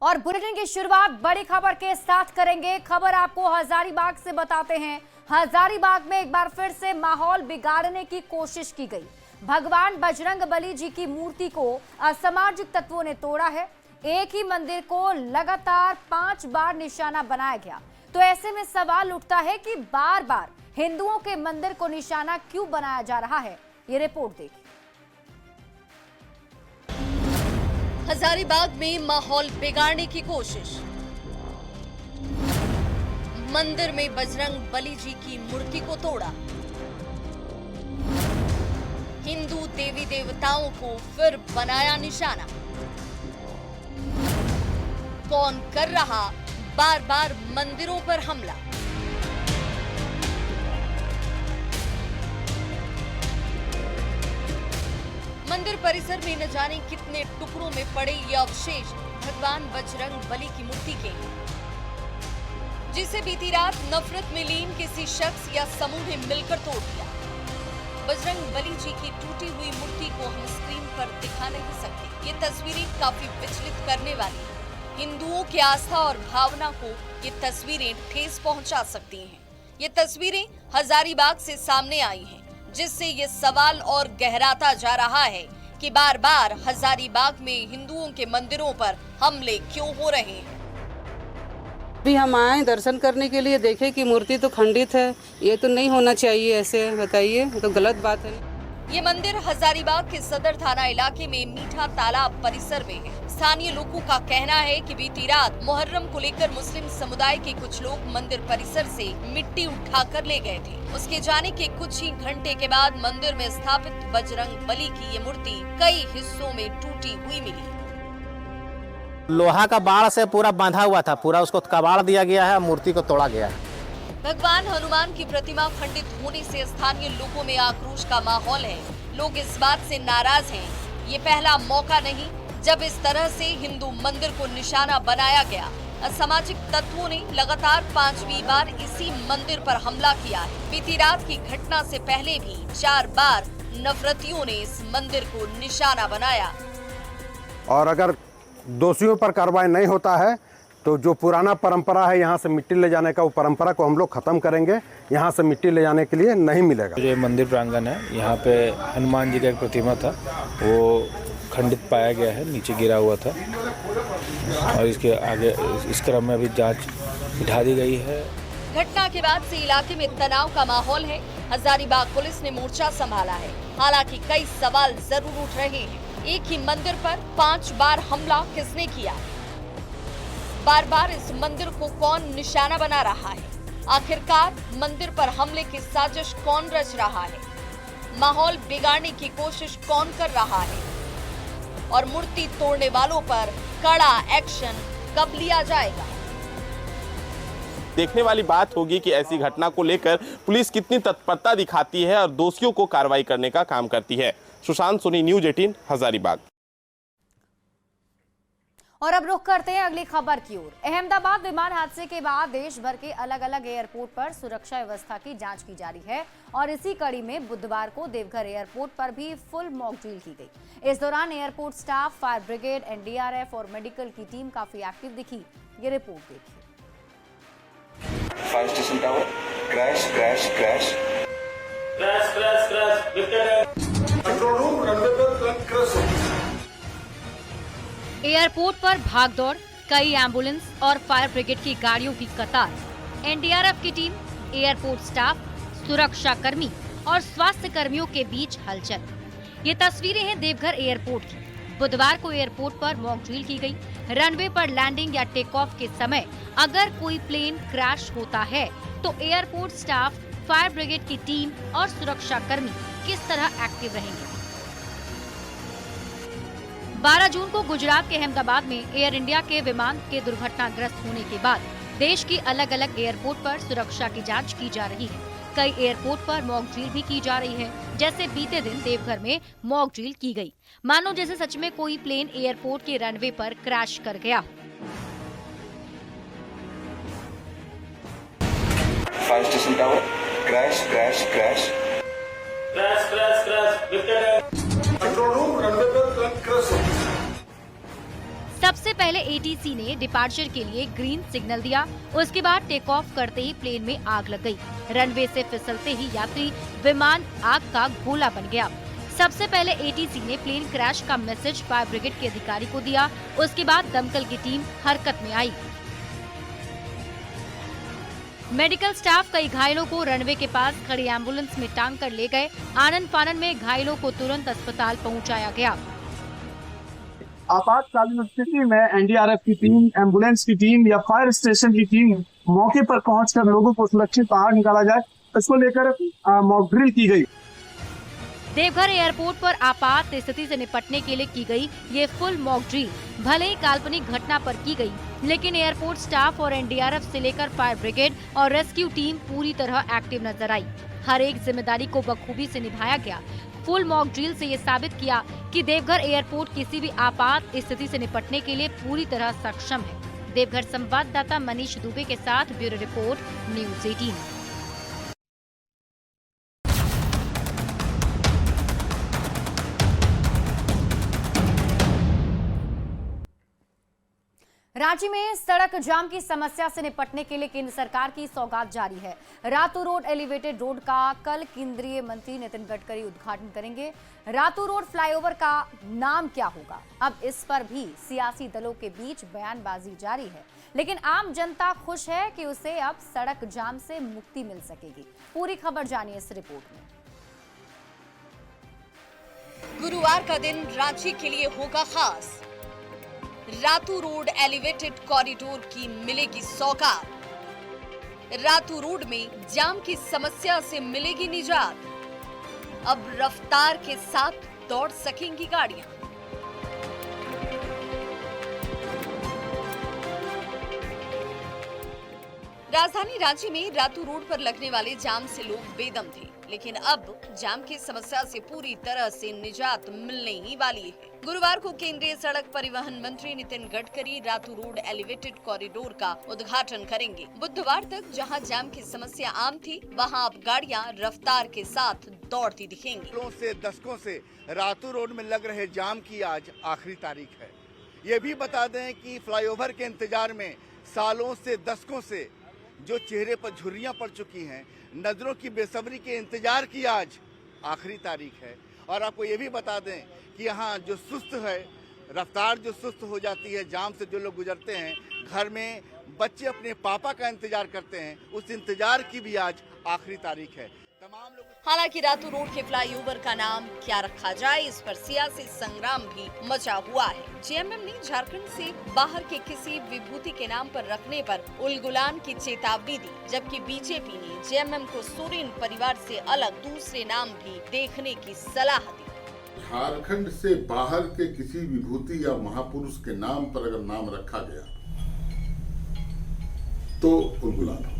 और बुलेटिन की शुरुआत बड़ी खबर के साथ करेंगे। खबर आपको हजारीबाग से बताते हैं। हजारीबाग में एक बार फिर से माहौल बिगाड़ने की कोशिश की गई। भगवान बजरंगबली जी की मूर्ति को असामाजिक तत्वों ने तोड़ा है। एक ही मंदिर को लगातार 5 बार निशाना बनाया गया। तो ऐसे में सवाल उठता है कि बार बार हिंदुओं के मंदिर को निशाना क्यों बनाया जा रहा है। ये रिपोर्ट देखिए। हजारीबाग में माहौल बिगाड़ने की कोशिश। मंदिर में बजरंग बली जी की मूर्ति को तोड़ा। हिंदू देवी देवताओं को फिर बनाया निशाना। कौन कर रहा बार बार मंदिरों पर हमला। मंदिर परिसर में न जाने कितने टुकड़ों में पड़े ये अवशेष भगवान बजरंग बली की मूर्ति के, जिसे बीती रात नफरत में लीन किसी शख्स या समूह ने मिलकर तोड़ दिया। बजरंग बली जी की टूटी हुई मूर्ति को हम स्क्रीन पर दिखा नहीं सकते। ये तस्वीरें काफी विचलित करने वाली हैं। हिंदुओं की आस्था और भावना को ये तस्वीरें ठेस पहुंचा सकती हैं। ये तस्वीरें हजारीबाग से सामने आई हैं, जिससे ये सवाल और गहराता जा रहा है कि बार बार हजारीबाग में हिंदुओं के मंदिरों पर हमले क्यों हो रहे हैं। अभी हम आए दर्शन करने के लिए, देखे कि मूर्ति तो खंडित है। ये तो नहीं होना चाहिए, ऐसे बताइए, तो गलत बात है। ये मंदिर हजारीबाग के सदर थाना इलाके में मीठा तालाब परिसर में है। स्थानीय लोगों का कहना है कि बीती रात मुहर्रम को लेकर मुस्लिम समुदाय के कुछ लोग मंदिर परिसर से मिट्टी उठाकर ले गए थे। उसके जाने के कुछ ही घंटे के बाद मंदिर में स्थापित बजरंग बली की ये मूर्ति कई हिस्सों में टूटी हुई मिली। लोहा का बाड़ से पूरा बांधा हुआ था, पूरा उसको कबाड़ दिया गया है, मूर्ति को तोड़ा गया है। भगवान हनुमान की प्रतिमा खंडित होने से स्थानीय लोगों में आक्रोश का माहौल है। लोग इस बात से नाराज हैं। ये पहला मौका नहीं जब इस तरह से हिंदू मंदिर को निशाना बनाया गया। असामाजिक तत्वों ने लगातार 5वीं बार इसी मंदिर पर हमला किया है। बीती रात की घटना से पहले भी 4 बार नफरतियों ने इस मंदिर को निशाना बनाया। और अगर दोषियों पर कार्रवाई नहीं होता है तो जो पुराना परंपरा है यहाँ से मिट्टी ले जाने का, वो परंपरा को हम लोग खत्म करेंगे। यहाँ से मिट्टी ले जाने के लिए नहीं मिलेगा। जो मंदिर प्रांगण है, यहाँ पे हनुमान जी का एक प्रतिमा था, वो खंडित पाया गया है, नीचे गिरा हुआ था। और इसके आगे इस क्रम में अभी जांच बिठा दी गई है। घटना के बाद से इलाके में तनाव का माहौल है। हजारीबाग पुलिस ने मोर्चा संभाला है। हालांकि कई सवाल जरूर उठ रहे हैं। एक ही मंदिर पर 5 बार हमला किसने किया? बार बार इस मंदिर को कौन निशाना बना रहा है? आखिरकार मंदिर पर हमले की साजिश कौन रच रहा है? माहौल बिगाड़ने की कोशिश कौन कर रहा है? और मूर्ति तोड़ने वालों पर कड़ा एक्शन कब लिया जाएगा? देखने वाली बात होगी कि ऐसी घटना को लेकर पुलिस कितनी तत्परता दिखाती है और दोषियों को कार्रवाई करने का काम करती है। सुशांत सोनी, न्यूज़ 18, हजारीबाग। और अब रुख करते हैं अगली खबर की ओर। अहमदाबाद विमान हादसे के बाद देश भर के अलग अलग एयरपोर्ट पर सुरक्षा व्यवस्था की जांच की जा रही है। और इसी कड़ी में बुधवार को देवघर एयरपोर्ट पर भी फुल मॉक ड्रिल की गई। इस दौरान airport staff, fire brigade, NDRF और मेडिकल की टीम काफी एक्टिव दिखी। ये रिपोर्ट देखिए। Fire station tower crash crash crash crash crash crash lifted control room runway पर क्रैश। एयरपोर्ट पर भागदौड़, कई एम्बुलेंस और फायर ब्रिगेड की गाड़ियों की कतार, एनडीआरएफ की टीम, एयरपोर्ट स्टाफ, सुरक्षा कर्मी और स्वास्थ्य कर्मियों के बीच हलचल। ये तस्वीरें हैं देवघर एयरपोर्ट की। बुधवार को एयरपोर्ट पर मॉक ड्रिल की गई। रनवे पर लैंडिंग या टेक ऑफ के समय अगर कोई प्लेन क्रैश होता है तो एयरपोर्ट स्टाफ, फायर ब्रिगेड की टीम और सुरक्षा कर्मी किस तरह एक्टिव रहेंगे। 12 जून को गुजरात के अहमदाबाद में एयर इंडिया के विमान के दुर्घटनाग्रस्त होने के बाद देश की अलग अलग एयरपोर्ट पर सुरक्षा की जांच की जा रही है। कई एयरपोर्ट पर मॉक ड्रिल भी की जा रही है। जैसे बीते दिन देवघर में मॉक ड्रिल की गई, मानो जैसे सच में कोई प्लेन एयरपोर्ट के रनवे पर क्रैश कर गया। Fire station tower crash crash crash crash crash crash lifted control room runway पर क्रैश। सबसे पहले एटीसी ने डिपार्चर के लिए ग्रीन सिग्नल दिया। उसके बाद टेक ऑफ करते ही प्लेन में आग लग गई। रनवे से फिसलते ही यात्री विमान आग का गोला बन गया। सबसे पहले एटीसी ने प्लेन क्रैश का मैसेज फायर ब्रिगेड के अधिकारी को दिया। उसके बाद दमकल की टीम हरकत में आई। मेडिकल स्टाफ कई घायलों को रनवे के पास खड़ी एम्बुलेंस में टांग कर ले गए। आनन फानन में घायलों को तुरंत अस्पताल पहुंचाया गया। आपातकालीन स्थिति में एनडीआरएफ की टीम, एम्बुलेंस की टीम या फायर स्टेशन की टीम मौके पर पहुंचकर लोगों को सुरक्षित बाहर निकाला जाए, इसको लेकर मॉक ड्रिल की गई। देवघर एयरपोर्ट पर आपात स्थिति से निपटने के लिए की गई ये फुल मॉक ड्रिल भले ही काल्पनिक घटना पर की गई, लेकिन एयरपोर्ट स्टाफ और एनडीआरएफ से लेकर फायर ब्रिगेड और रेस्क्यू टीम पूरी तरह एक्टिव नजर आई। हर एक जिम्मेदारी को बखूबी से निभाया गया। फुल मॉक ड्रिल से ये साबित किया कि देवघर एयरपोर्ट किसी भी आपात स्थिति से निपटने के लिए पूरी तरह सक्षम है। देवघर संवाददाता मनीष दुबे के साथ ब्यूरो रिपोर्ट, न्यूज़ 18। रांची में सड़क जाम की समस्या से निपटने के लिए केंद्र सरकार की सौगात जारी है। रातू रोड एलिवेटेड रोड का कल केंद्रीय मंत्री नितिन गडकरी उद्घाटन करेंगे। रातू रोड फ्लाईओवर का नाम क्या होगा, अब इस पर भी सियासी दलों के बीच बयानबाजी जारी है, लेकिन आम जनता खुश है कि उसे अब सड़क जाम से मुक्ति मिल सकेगी। पूरी खबर जानिए इस रिपोर्ट में। गुरुवार का दिन रांची के लिए होगा खास। रातू रोड एलिवेटेड कॉरिडोर की मिलेगी सौगात। रातू रोड में जाम की समस्या से मिलेगी निजात। अब रफ्तार के साथ दौड़ सकेंगी गाड़ियां। राजधानी रांची में रातू रोड पर लगने वाले जाम से लोग बेदम थे, लेकिन अब जाम की समस्या से पूरी तरह से निजात मिलने ही वाली है। गुरुवार को केंद्रीय सड़क परिवहन मंत्री Nitin Gadkari Ratu road elevated corridor का उद्घाटन करेंगे। बुधवार तक जहां जाम की समस्या आम थी, वहां अब गाड़ियां रफ्तार के साथ दौड़ती दिखेंगी। से दशकों से रातू रोड में लग रहे जाम की आज आखिरी तारीख है। ये भी बता दें कि फ्लाईओवर के इंतजार में सालों से दशकों से जो चेहरे पर झुर्रियां पड़ चुकी हैं, नजरों की बेसब्री के इंतजार की आज आखिरी तारीख है। और आपको ये भी बता दें कि यहाँ जो सुस्त है, रफ्तार जो सुस्त हो जाती है, जाम से जो लोग गुजरते हैं, घर में बच्चे अपने पापा का इंतजार करते हैं, उस इंतजार की भी आज आखिरी तारीख है। हालांकि रातू रोड के फ्लाईओवर का नाम क्या रखा जाए, इस पर सियासी संग्राम भी मचा हुआ है। जेएमएम ने झारखंड से बाहर के किसी विभूति के नाम पर रखने पर उलगुलान की चेतावनी दी, जबकि बीजेपी ने जेएमएम को सोरेन परिवार से अलग दूसरे नाम भी देखने की सलाह दी। झारखंड से बाहर के किसी विभूति या महापुरुष के नाम पर अगर नाम रखा गया तो उलगुलान।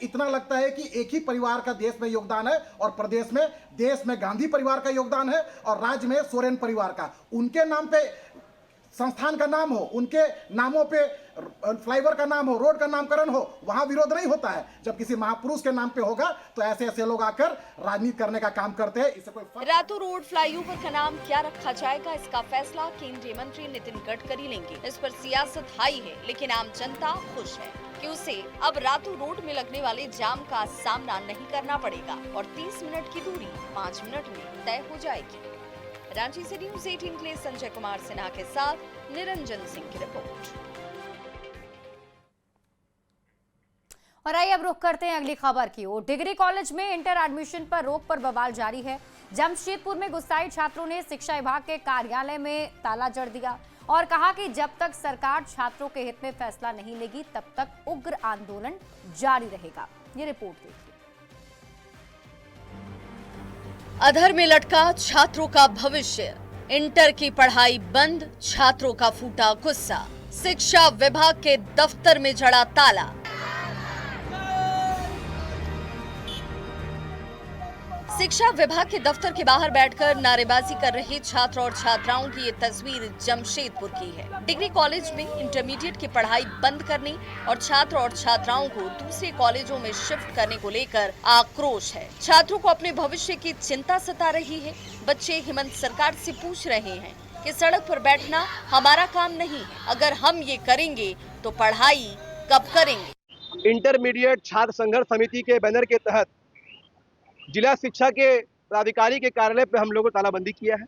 इतना लगता है कि एक ही परिवार का देश में योगदान है और प्रदेश में देश में गांधी परिवार का योगदान है और राज्य में सोरेन परिवार का। उनके नाम पे संस्थान का नाम हो, उनके नामों पे फ्लाईओवर का नाम हो, रोड का नामकरण हो, वहां विरोध नहीं होता है। जब किसी महापुरुष के नाम पे होगा तो ऐसे ऐसे लोग आकर राजनीति करने का काम करते हैं। इससे कोई रातू रोड फ्लाईओवर का नाम क्या रखा जाएगा, इसका फैसला केंद्रीय मंत्री नितिन गडकरी लेंगे। इस पर सियासत हाई है, लेकिन आम जनता खुश है कि उसे अब रातू रोड में लगने वाले जाम का सामना नहीं करना पड़ेगा और 30 मिनट की दूरी 5 मिनट में तय हो जाएगी। रांची से न्यूज़ 18 के लिए संजय कुमार सिन्हा के साथ निरंजन सिंह की रिपोर्ट। और आइए अब रुख करते हैं अगली खबर की ओर। डिग्री कॉलेज में इंटर एडमिशन पर रोक पर बवाल जारी है। जमशेदपुर में गुस्साए छात्रों ने शिक्षा विभाग के कार्यालय में ताला जड़ दिया और कहा कि जब तक सरकार छात्रों के हित में फैसला नहीं लेगी तब तक उग्र आंदोलन जारी रहेगा। ये रिपोर्ट देखिए। अधर में लटका छात्रों का भविष्य, इंटर की पढ़ाई बंद, छात्रों का फूटा गुस्सा, शिक्षा विभाग के दफ्तर में जड़ा ताला। शिक्षा विभाग के दफ्तर के बाहर बैठकर नारेबाजी कर रहे छात्र और छात्राओं की ये तस्वीर जमशेदपुर की है। डिग्री कॉलेज में इंटरमीडिएट की पढ़ाई बंद करने और छात्र और छात्राओं को दूसरे कॉलेजों में शिफ्ट करने को लेकर आक्रोश है। छात्रों को अपने भविष्य की चिंता सता रही है। बच्चे हेमंत सरकार से पूछ रहे हैं कि सड़क पर बैठना हमारा काम नहीं है। अगर हम ये करेंगे तो पढ़ाई कब करेंगे? इंटरमीडिएट छात्र संघर्ष समिति के बैनर के तहत जिला शिक्षा के पदाधिकारी के कार्यालय पे हम लोगों को तालाबंदी किया है।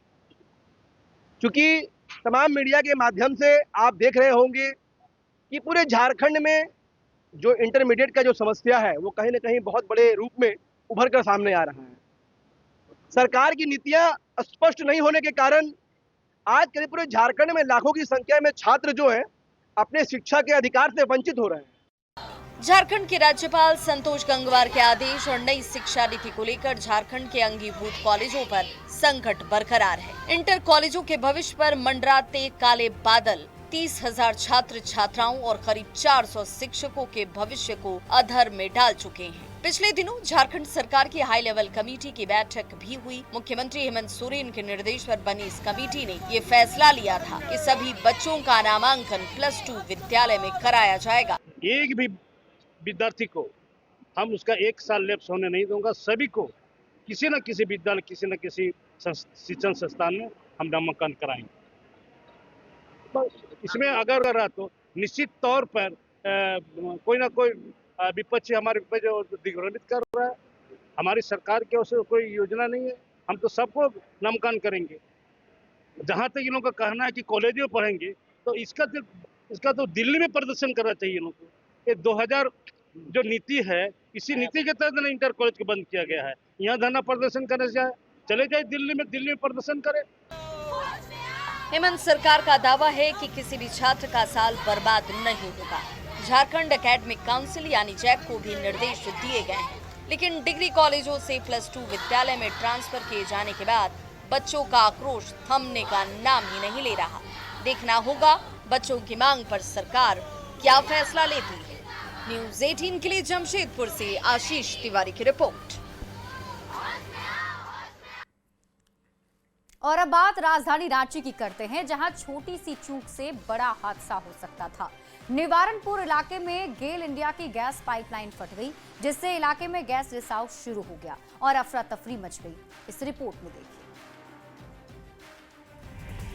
क्योंकि तमाम मीडिया के माध्यम से आप देख रहे होंगे कि पूरे झारखंड में जो इंटरमीडिएट का जो समस्या है वो कहीं ना कहीं बहुत बड़े रूप में उभर कर सामने आ रहा है। सरकार की नीतियां स्पष्ट नहीं होने के कारण आज करीब पूरे झारखंड में लाखों की संख्या में छात्र जो है अपने शिक्षा के अधिकार से वंचित हो रहे हैं। झारखंड के राज्यपाल संतोष गंगवार के आदेश और नई शिक्षा नीति को लेकर झारखंड के अंगीभूत कॉलेजों पर संकट बरकरार है। इंटर कॉलेजों के भविष्य पर मंडराते काले बादल 30,000 छात्र छात्राओं और करीब 400 शिक्षकों के भविष्य को अधर में डाल चुके हैं। पिछले दिनों झारखंड सरकार की हाई लेवल कमेटी की बैठक भी हुई। मुख्यमंत्री हेमंत सोरेन के निर्देश पर बनी इस कमेटी ने ये फैसला लिया था कि सभी बच्चों का नामांकन +2 विद्यालय में कराया जाएगा। एक भी विद्यार्थी को हम उसका 1 साल लैप्स होने नहीं दूंगा। सभी को किसी न किसी विद्यालय, किसी न किसी शिक्षण संस्थान में हम नामांकन कराएंगे। इसमें अगर रहा तो निश्चित तौर पर कोई ना कोई विपक्ष हमारे विपक्ष दिग्भ्रमित कर रहा है। हमारी सरकार की ओर से कोई योजना नहीं है। हम तो सबको नामांकन करेंगे। जहाँ तक इन लोगों का कहना है कि कॉलेज में पढ़ेंगे तो इसका तो दिल्ली में प्रदर्शन करना चाहिए। इन लोगों को ये 2000 जो नीति है, इसी नीति के तहत इंटर कॉलेज को बंद किया गया है। यहाँ धरना प्रदर्शन करने जाए, चले जाए दिल्ली में प्रदर्शन करे। हेमंत सरकार का दावा है कि किसी भी छात्र का साल बर्बाद नहीं होगा। झारखंड एकेडमिक काउंसिल यानी जैक को भी निर्देश दिए गए हैं, लेकिन डिग्री कॉलेजों से +2 विद्यालय में ट्रांसफर किए जाने के बाद बच्चों का आक्रोश थमने का नाम ही नहीं ले रहा। देखना होगा बच्चों की मांग पर सरकार क्या फैसला लेती है। न्यूज़ 18 के लिए जमशेदपुर से आशीष तिवारी की रिपोर्ट। और अब बात राजधानी रांची की करते हैं, जहां छोटी सी चूक से बड़ा हादसा हो सकता था। निवारणपुर इलाके में गेल इंडिया की गैस पाइपलाइन फट गई, जिससे इलाके में गैस रिसाव शुरू हो गया और अफरा तफरी मच गई। इस रिपोर्ट में देखिए।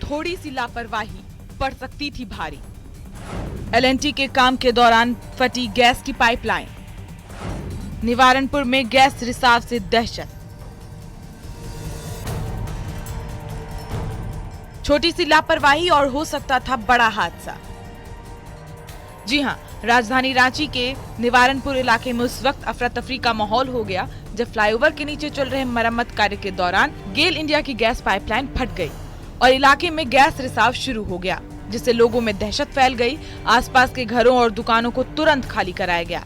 थोड़ी सी लापरवाही पड़ सकती थी भारी। LNT के काम के दौरान फटी गैस की पाइपलाइन। निवारणपुर में गैस रिसाव से दहशत। छोटी सी लापरवाही और हो सकता था बड़ा हादसा। जी हां, राजधानी रांची के निवारणपुर इलाके में उस वक्त अफरा तफरी का माहौल हो गया जब फ्लाईओवर के नीचे चल रहे मरम्मत कार्य के दौरान गेल इंडिया की गैस पाइपलाइन फट गई और इलाके में गैस रिसाव शुरू हो गया, जिससे लोगों में दहशत फैल गई। आसपास के घरों और दुकानों को तुरंत खाली कराया गया।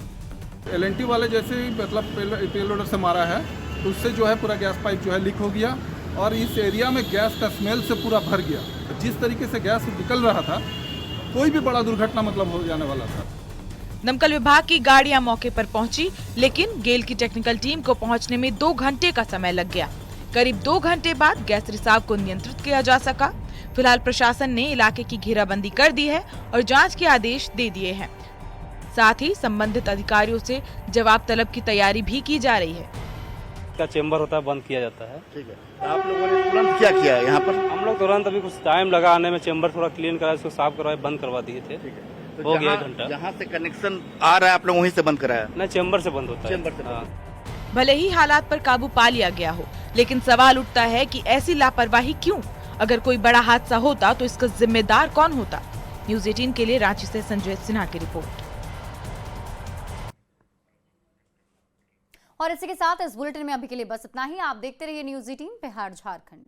LNT वाले जैसे ही मतलब पेलोडर से मारा है, तो उससे जो है पूरा गैस पाइप जो है लीक हो गया और इस एरिया में गैस का स्मेल से पूरा भर गया। जिस तरीके से गैस निकल रहा था, कोई भी बड़ा दुर्घटना मतलब हो जाने वाला था। दमकल विभाग की गाड़ियां मौके पर पहुंची, लेकिन गेल की टेक्निकल टीम को पहुंचने में 2 घंटे का समय लग गया। करीब 2 घंटे बाद गैस रिसाव को नियंत्रित किया जा सका। फिलहाल प्रशासन ने इलाके की घेराबंदी कर दी है और जांच के आदेश दे दिए हैं। साथ ही संबंधित अधिकारियों से जवाब तलब की तैयारी भी की जा रही है। का चेंबर होता है, बंद किया जाता है। ठीक है, तो आप लोगों ने तुरंत क्या किया यहाँ पर? हम लोग तुरंत अभी कुछ टाइम लगा आने में, चेंबर थोड़ा क्लीन करा, इसको साफ करवाए, बंद करवा दिए थे। तो हो गया 1 घंटा। जहाँ से कनेक्शन आ रहा है आप लोग वहीं से बंद कराया? नहीं, चेंबर से बंद होता है। चेंबर से। भले ही हालात पर काबू पा लिया गया हो, लेकिन सवाल उठता है कि ऐसी लापरवाही क्यों? अगर कोई बड़ा हादसा होता तो इसका जिम्मेदार कौन होता? न्यूज़ 18 के लिए रांची से संजय सिन्हा की रिपोर्ट। और इसी के साथ इस बुलेटिन में अभी के लिए बस इतना ही। आप देखते रहिए न्यूज़ 18 बिहार झारखंड।